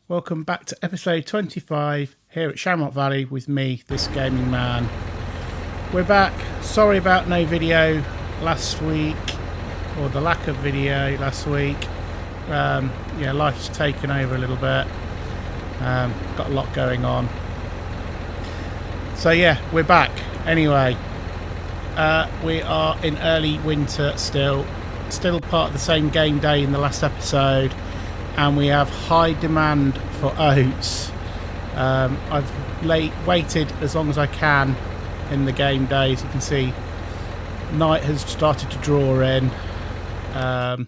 welcome back to episode 25 here at Shamrock Valley with me, this gaming man. We're back. Sorry about no video last week, or the lack of video last week. Yeah, life's taken over a little bit. Got a lot going on. So yeah, we're back. Anyway, we are in early winter still part of the same game day in the last episode, and we have high demand for oats. I've waited as long as I can in the game day. As you can see, night has started to draw in. I'm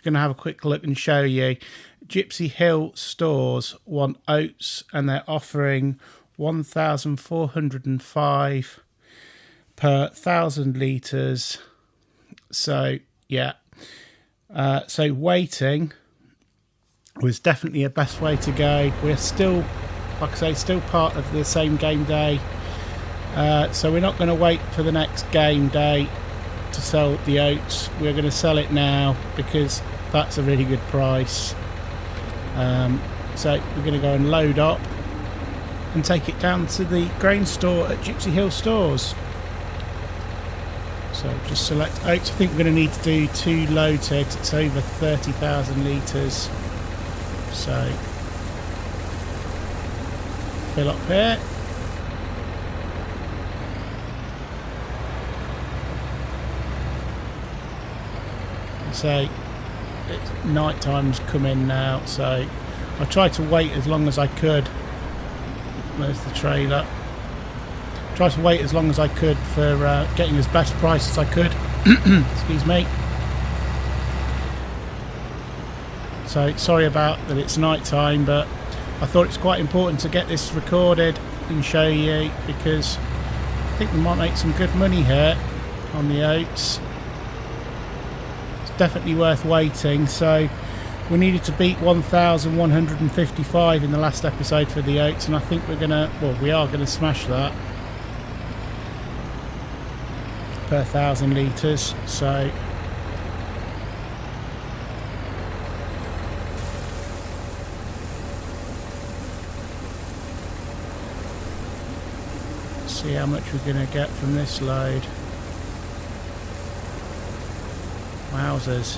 going to have a quick look and show you. Gypsy Hill stores want oats, and they're offering 1,405 per 1,000 litres. So yeah, so waiting was definitely a best way to go. We're still, like I say, still part of the same game day, so we're not going to wait for the next game day to sell the oats. We're going to sell it now because that's a really good price. So we're going to go and load up and take it down to the grain store at Gypsy Hill stores. So just select oats. I think we're going to need to do 2 loads here because it's over 30,000 litres. So fill up here. So it's night time's come in now, so I tried to wait as long as I could. There's the trailer. Tried to wait as long as I could for getting as best price as I could. Excuse me. So sorry about that it's night time, but I thought it's quite important to get this recorded and show you, because I think we might make some good money here on the oats. It's definitely worth waiting. So we needed to beat 1,155 in the last episode for the oats, and I think we are gonna smash that per 1,000 litres. So see how much we're going to get from this load. Wowzers.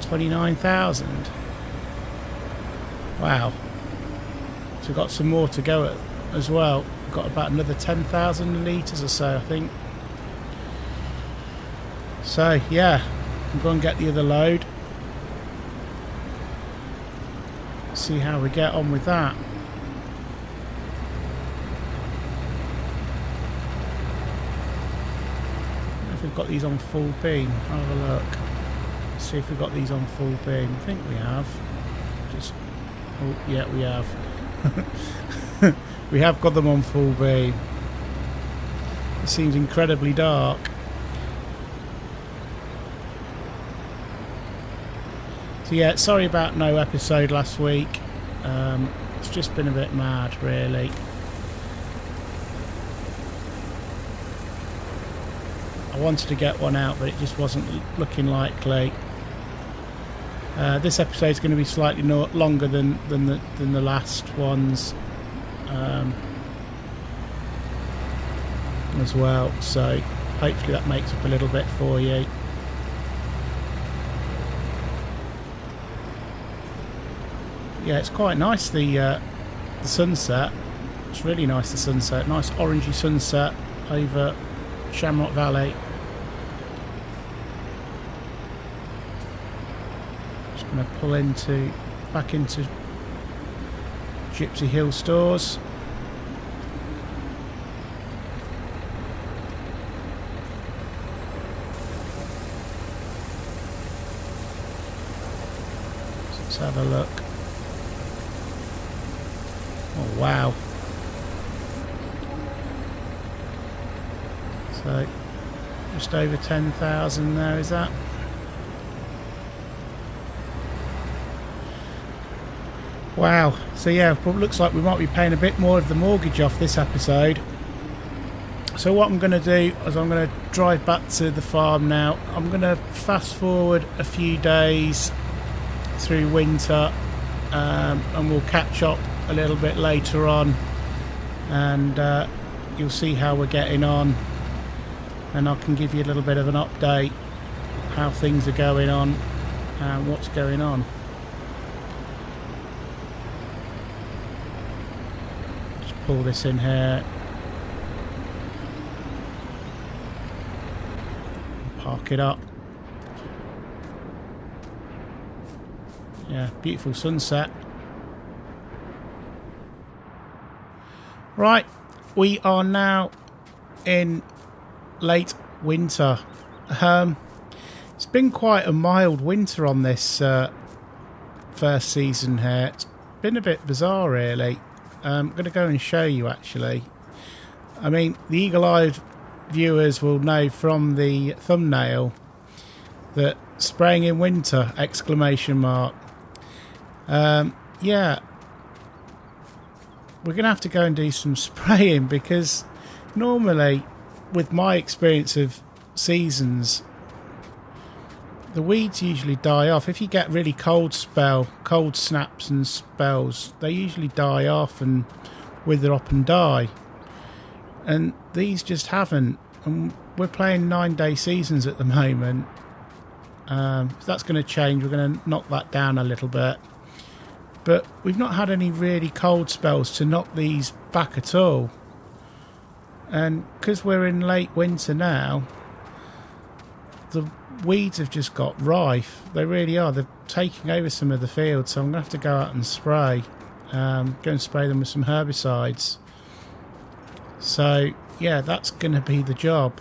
29,000. Wow. So we've got some more to go as well. We've got about another 10,000 litres or so, I think. So yeah, I'm going to get the other load. See how we get on with that. If we've got these on full beam, I'll have a look. See if we've got these on full beam. I think we have. Oh yeah, we have. We have got them on full beam. It seems incredibly dark. So yeah, sorry about no episode last week. It's just been a bit mad, really. I wanted to get one out, but it just wasn't looking likely. This episode is going to be slightly longer than the last ones as well. So hopefully that makes up a little bit for you. Yeah, it's quite nice, the sunset. It's really nice, the sunset. Nice orangey sunset over Shamrock Valley. Just going to pull back into Gypsy Hill stores. Let's have a look. Oh wow. So just over 10,000 there, is that? Wow. So yeah, it looks like we might be paying a bit more of the mortgage off this episode. So what I'm going to do is I'm going to drive back to the farm now. I'm going to fast forward a few days through winter, and we'll catch up a little bit later on, and you'll see how we're getting on, and I can give you a little bit of an update how things are going on and what's going on. Just pull this in here, park it up. Yeah, beautiful sunset. Right, we are now in late winter. It's been quite a mild winter on this first season here. It's been a bit bizarre, really. I'm going to go and show you, actually. I mean, the eagle-eyed viewers will know from the thumbnail that spraying in winter, exclamation mark. Yeah, we're going to have to go and do some spraying, because normally, with my experience of seasons, the weeds usually die off. If you get really cold snaps and spells, they usually die off and wither up and die. And these just haven't. And we're playing 9-day seasons at the moment. If that's going to change, we're going to knock that down a little bit. But we've not had any really cold spells to knock these back at all. And because we're in late winter now, the weeds have just got rife. They really are. They're taking over some of the fields, so I'm going to have to go out and spray. Go and spray them with some herbicides. So, yeah, that's going to be the job.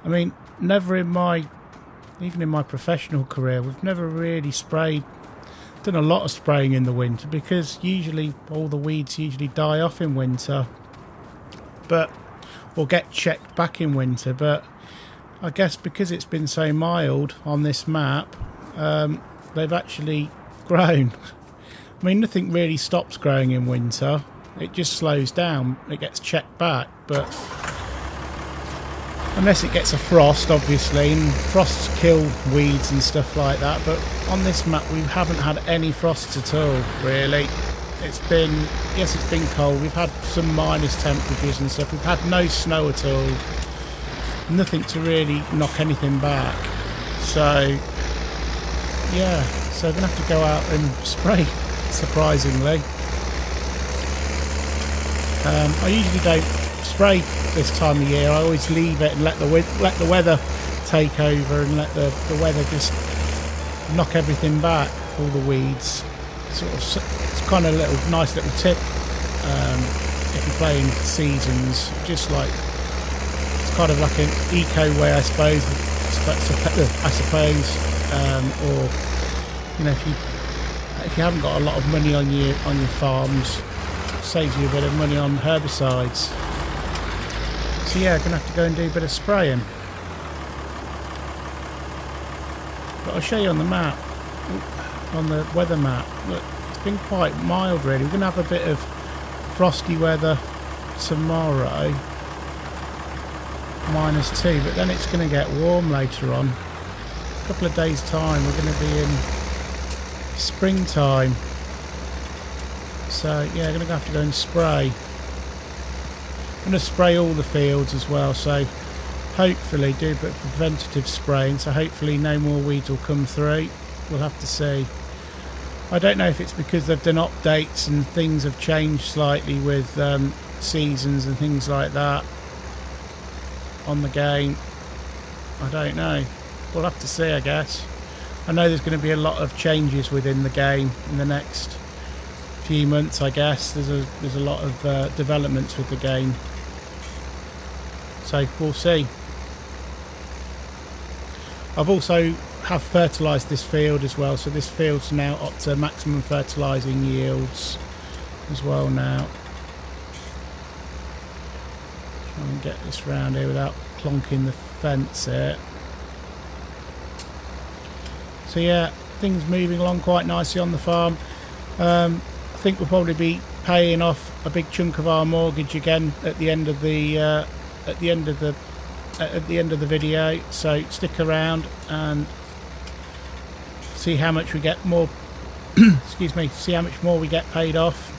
I mean, even in my professional career, we've never really done a lot of spraying in the winter, because usually all the weeds usually die off in winter, or get checked back in winter. But I guess because it's been so mild on this map, they've actually grown. I mean, nothing really stops growing in winter. It just slows down. It gets checked back, but unless it gets a frost, obviously, and frosts kill weeds and stuff like that. But on this map, we haven't had any frosts at all, really. It's been cold. We've had some minus temperatures and stuff. We've had no snow at all. Nothing to really knock anything back. So, yeah. So we're going to have to go out and spray, surprisingly. I usually don't spray this time of year. I always leave it and let the weather take over, and let the weather just knock everything back, all the weeds. It's kind of a nice little tip if you're playing seasons, just like it's kind of like an eco way, I suppose. Or you know, if you haven't got a lot of money on your farms, it saves you a bit of money on herbicides. So yeah, gonna have to go and do a bit of spraying. But I'll show you on the map, on the weather map. Look, it's been quite mild, really. We're gonna have a bit of frosty weather tomorrow, -2, but then it's gonna get warm later on. A couple of days time, we're gonna be in springtime. So yeah, I'm gonna have to go and spray. I'm going to spray all the fields as well, so hopefully do a bit of preventative spraying, so hopefully no more weeds will come through. We'll have to see. I don't know if it's because they've done updates and things have changed slightly with seasons and things like that on the game. I don't know. We'll have to see, I guess. I know there's going to be a lot of changes within the game in the next few months, I guess. There's a lot of developments with the game. So we'll see. I've also fertilised this field as well, so this field's now up to maximum fertilising yields as well now. Try and get this round here without clonking the fence here. So yeah, things moving along quite nicely on the farm. I think we'll probably be paying off a big chunk of our mortgage again at the end of the at the end of the video, so stick around and see how much we get more excuse me, see how much more we get paid off.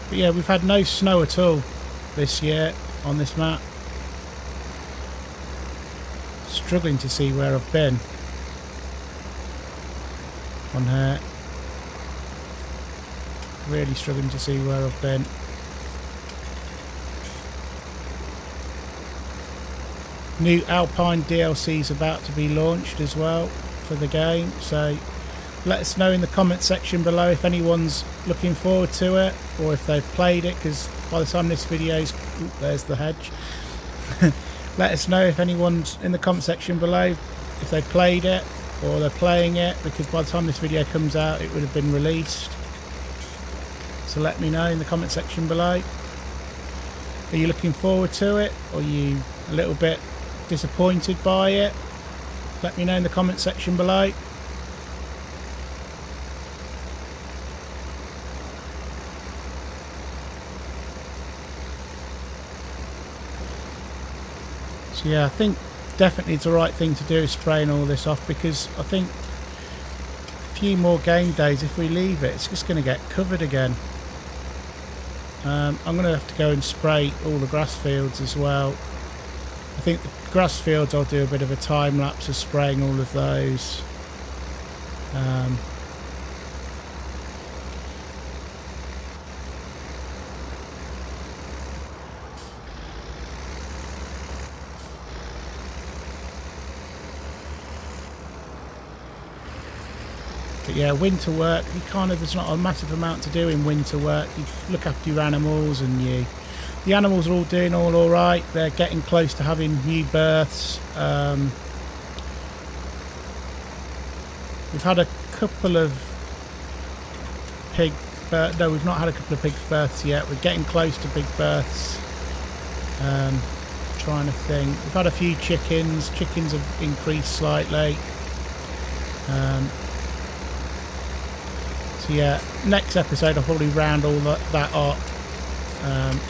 But yeah, we've had no snow at all this year on this map. Struggling to see where I've been on here. Really struggling to see where I've been. New Alpine DLC is about to be launched as well for the game, so let us know in the comment section below if anyone's looking forward to it or if they've played it, because by the time this video's... Ooh, there's the hedge. Let us know if anyone's in the comment section below if they've played it or they're playing it, because by the time this video comes out it would have been released. So let me know in the comment section below. Are you looking forward to it, or are you a little bit disappointed by it? Let me know in the comment section below. So yeah, I think definitely it's the right thing to do is spraying all this off, because I think a few more game days, if we leave it, it's just going to get covered again. I'm going to have to go and spray all the grass fields as well. I think the grass fields I'll do a bit of a time lapse of spraying all of those. But yeah, winter work, there's not a massive amount to do in winter work. You look after your animals, and the animals are all doing all right. They're getting close to having new births. We've had a couple of no, we've not had a couple of pig births yet. We're getting close to big births. Trying to think. We've had a few chickens. Chickens have increased slightly. So yeah, next episode I'll probably round all that up.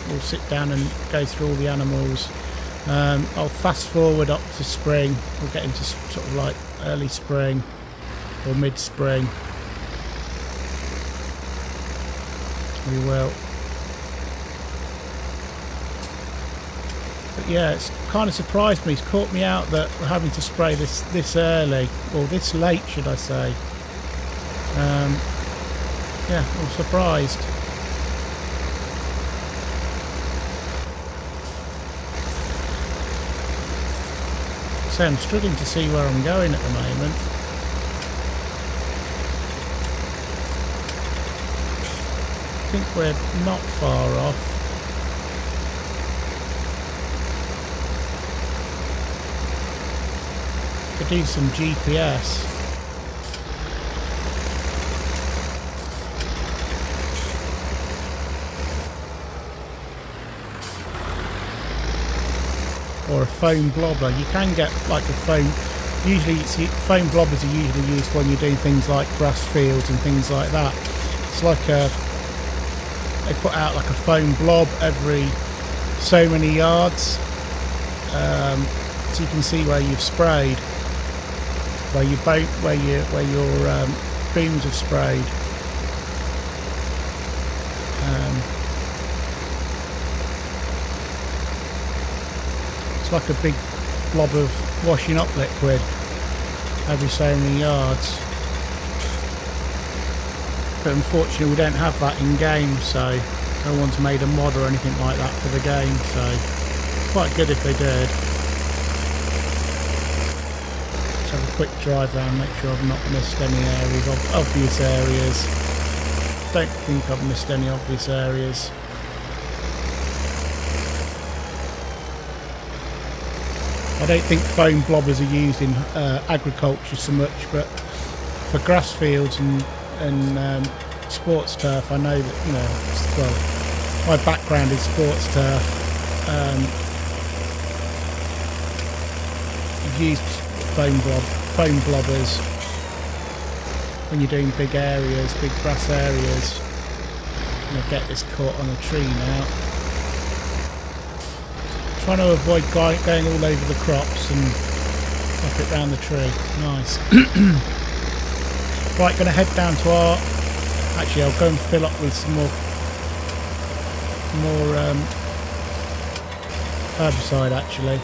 We'll sit down and go through all the animals. I'll fast forward up to spring. We'll get into sort of like early spring or mid-spring. We will. But yeah, it's kind of surprised me. It's caught me out that we're having to spray this early, or this late, should I say. Yeah, I'm surprised. So I'm struggling to see where I'm going at the moment. I think we're not far off. Could do some GPS. Or a foam blobber. You can get like a foam. Usually, foam blobbers are usually used when you're doing things like grass fields and things like that. It's like they put out like a foam blob every so many yards, so you can see where you've sprayed, where your booms have sprayed. It's like a big blob of washing up liquid every so many yards. But unfortunately we don't have that in game, so no one's made a mod or anything like that for the game, so quite good if they did. Let's have a quick drive around, make sure I've not missed any areas, obvious areas. Don't think I've missed any obvious areas. I don't think foam blobbers are used in agriculture so much, but for grass fields and sports turf, I know that, you know, well, my background is sports turf. We've used foam blobbers when you're doing big areas, big grass areas. I'm going to get this caught on a tree now. Trying to avoid going all over the crops and up it round the tree. Nice. Right, going to head down to our... Actually, I'll go and fill up with some more herbicide actually.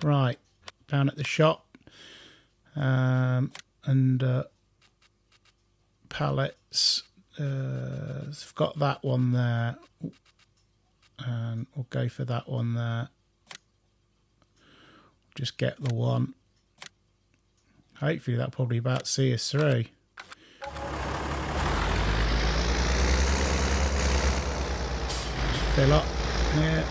Right, down at the shop, and pallets. I've got that one there, and we'll go for that one there. Just get the one. Hopefully that'll probably about see us through. Just fill up here.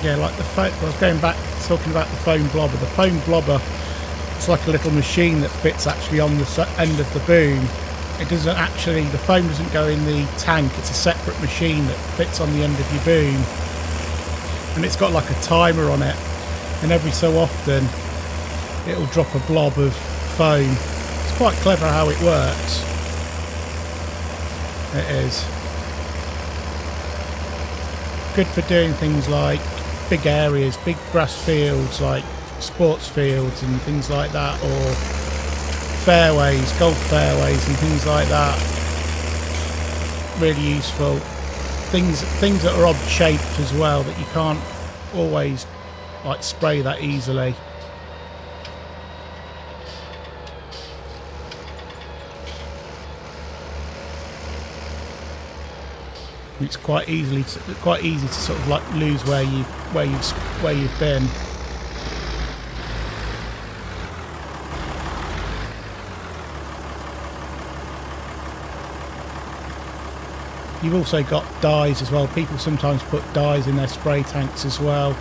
Yeah, like the foam, I was going back talking about the foam blobber. The foam blobber, it's like a little machine that fits actually on the end of the boom. It doesn't actually, the foam doesn't go in the tank, it's a separate machine that fits on the end of your boom. And it's got like a timer on it, and every so often it'll drop a blob of foam. It's quite clever how it works. It is. Good for doing things like big areas, big grass fields like sports fields and things like that, or fairways, golf fairways and things like that. Really useful. Things that are odd shaped as well, that you can't always like spray that easily. It's quite easy to sort of like lose where you've been. You've also got dyes as well. People sometimes put dyes in their spray tanks as well,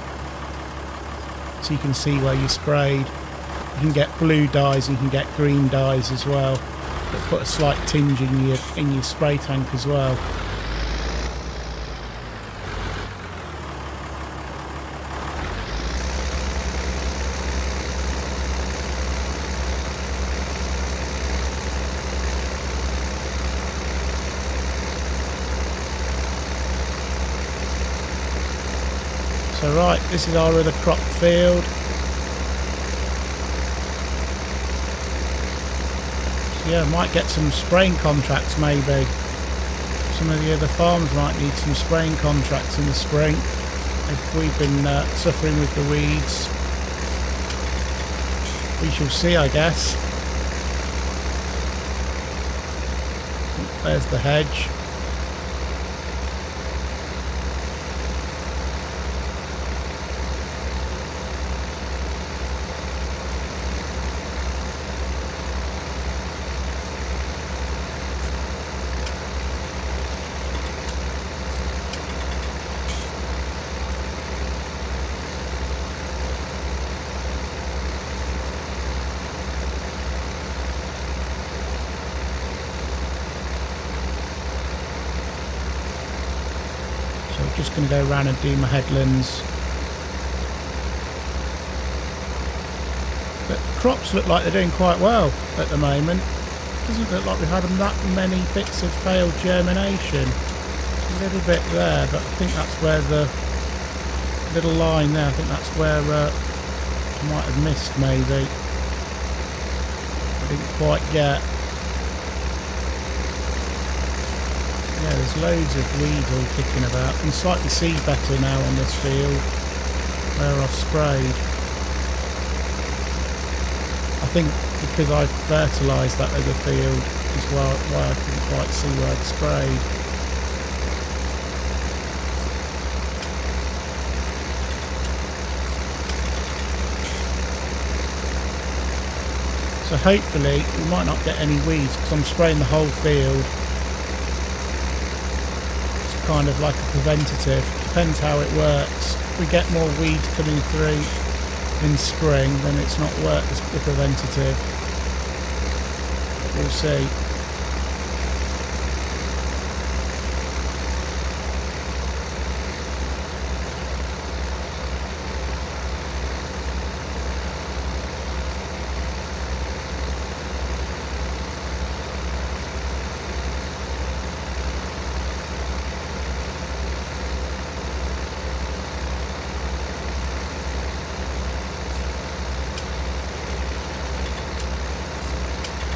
so you can see where you sprayed. You can get blue dyes, you can get green dyes as well, that put a slight tinge in your spray tank as well. So right, this is our other crop field. So yeah, might get some spraying contracts maybe. Some of the other farms might need some spraying contracts in the spring if we've been suffering with the weeds. We shall see, I guess. There's the hedge. Just going to go around and do my headlands. But crops look like they're doing quite well at the moment. Doesn't look like we've had that many bits of failed germination. A little bit there, but I think that's where the little line there, I think that's where I might have missed maybe. I didn't quite get. Yeah, there's loads of weeds all kicking about. You can slightly see better now on this field where I've sprayed. think because I've fertilised that other field is why I couldn't quite see where I'd sprayed. So hopefully we might not get any weeds because I'm spraying the whole field. It's kind of like a preventative. Depends how it works. If we get more weeds coming through in spring, then it's not worth the preventative. But we'll see.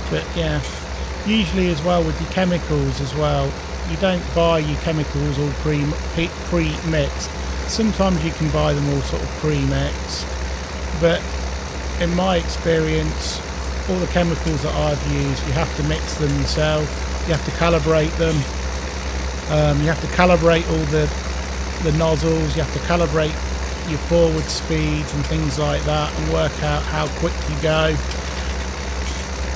But yeah, usually as well with your chemicals as well, you don't buy your chemicals all pre-mixed. Sometimes you can buy them all sort of pre-mixed, but in my experience, all the chemicals that I've used, you have to mix them yourself. You have to calibrate them. You have to calibrate all the nozzles. You have to calibrate your forward speeds and things like that, and work out how quick you go.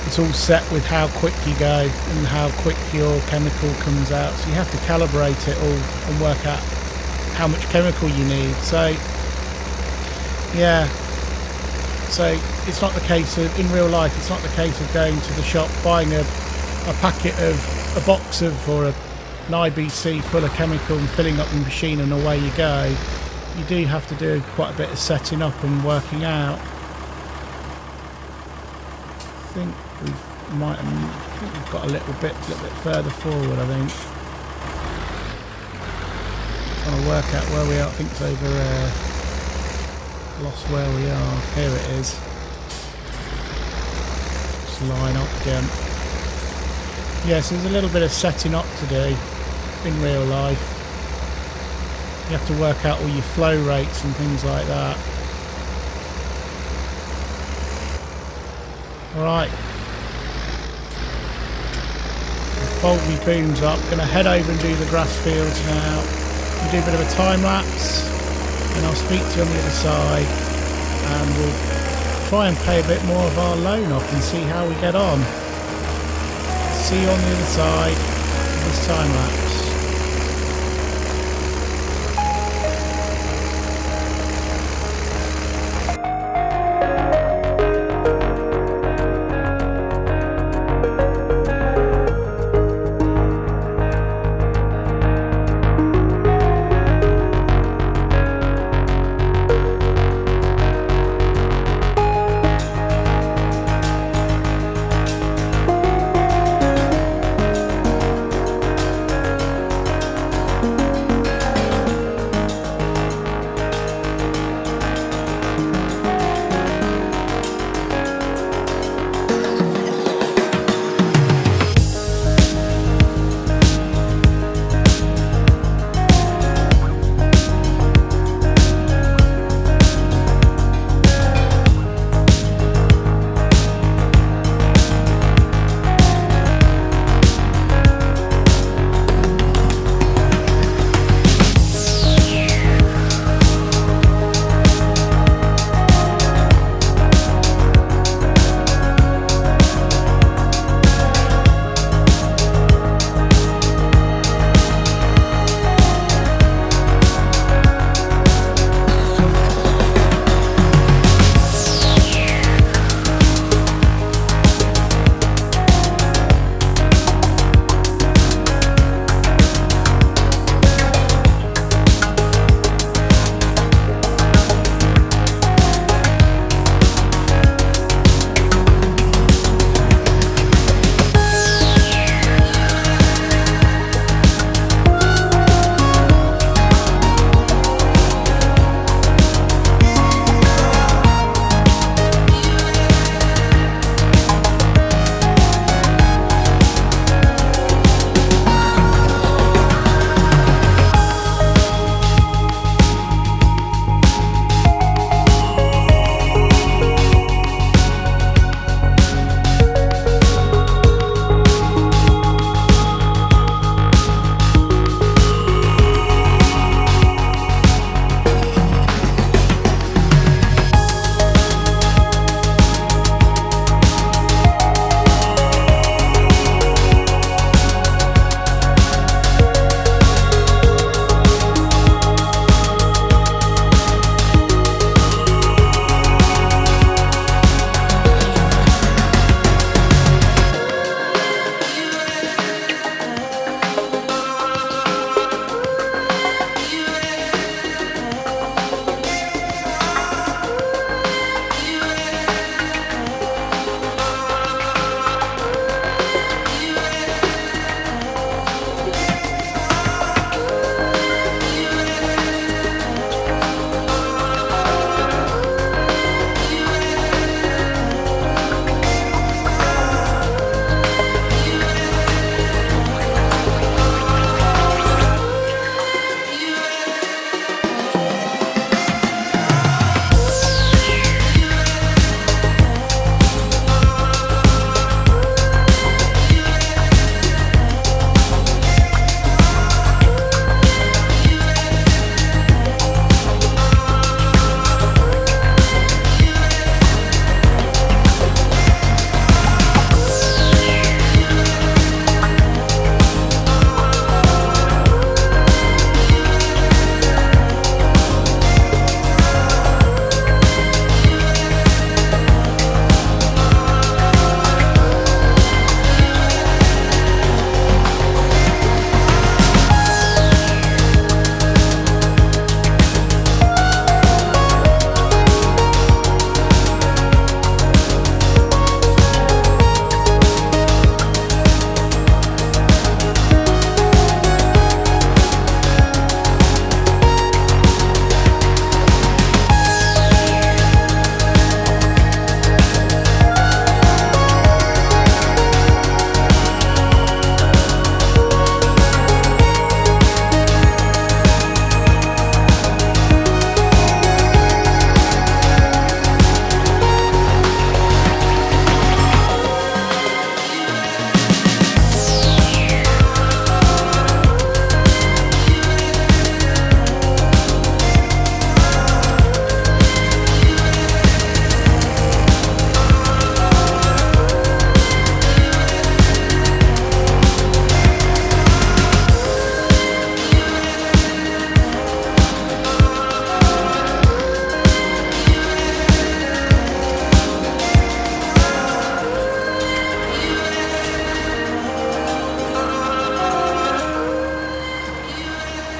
It's all set with how quick you go and how quick your chemical comes out. So you have to calibrate it all and work out how much chemical you need. So yeah, so it's not the case of, in real life, it's not the case of going to the shop, buying a packet of, a box of, or an IBC full of chemical and filling up the machine and away you go. You do have to do quite a bit of setting up and working out. I think we've got a little bit further forward, I think. Trying to work out where we are. I think it's over there. Lost where we are. Here it is. Just line up again. Yes, there's a little bit of setting up to do in real life. You have to work out all your flow rates and things like that. Alright. Fold my booms up. Going to head over and do the grass fields now. We'll do a bit of a time lapse, and I'll speak to you on the other side, and we'll try and pay a bit more of our loan off and see how we get on. See you on the other side of this time lapse.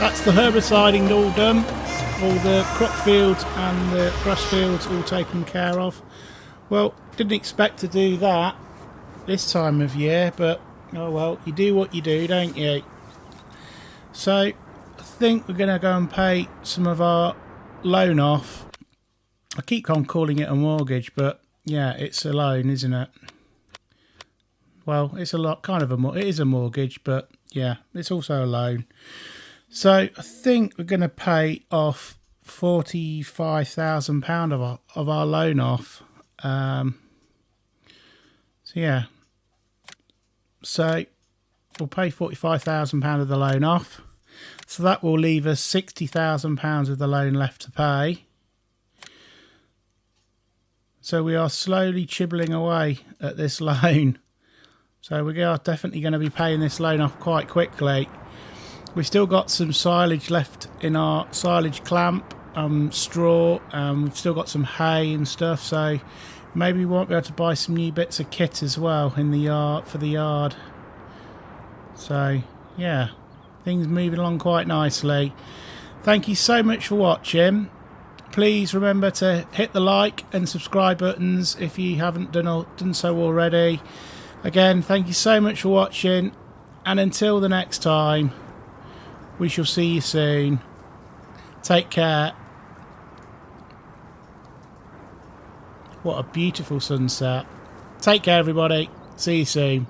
that's the herbiciding all done. All the crop fields and the grass fields all taken care of. Well, didn't expect to do that this time of year, but oh well, you do what you do, don't you? So I think we're going to go and pay some of our loan off. I keep on calling it a mortgage, but yeah, it's a loan, isn't it? Well, it's a lot, kind of it is a mortgage, but yeah, it's also a loan. So I think we're going to pay off £45,000 of our loan off. So yeah, so we'll pay £45,000 of the loan off. So that will leave us £60,000 of the loan left to pay. So we are slowly chibbling away at this loan. So we are definitely going to be paying this loan off quite quickly. We've still got some silage left in our silage clamp, straw. We've still got some hay and stuff. So maybe we won't be able to buy some new bits of kit as well in the yard for the yard. So yeah, things moving along quite nicely. Thank you so much for watching. Please remember to hit the like and subscribe buttons if you haven't done so already. Again, thank you so much for watching, and until the next time, we shall see you soon. Take care. What a beautiful sunset. Take care, everybody. See you soon.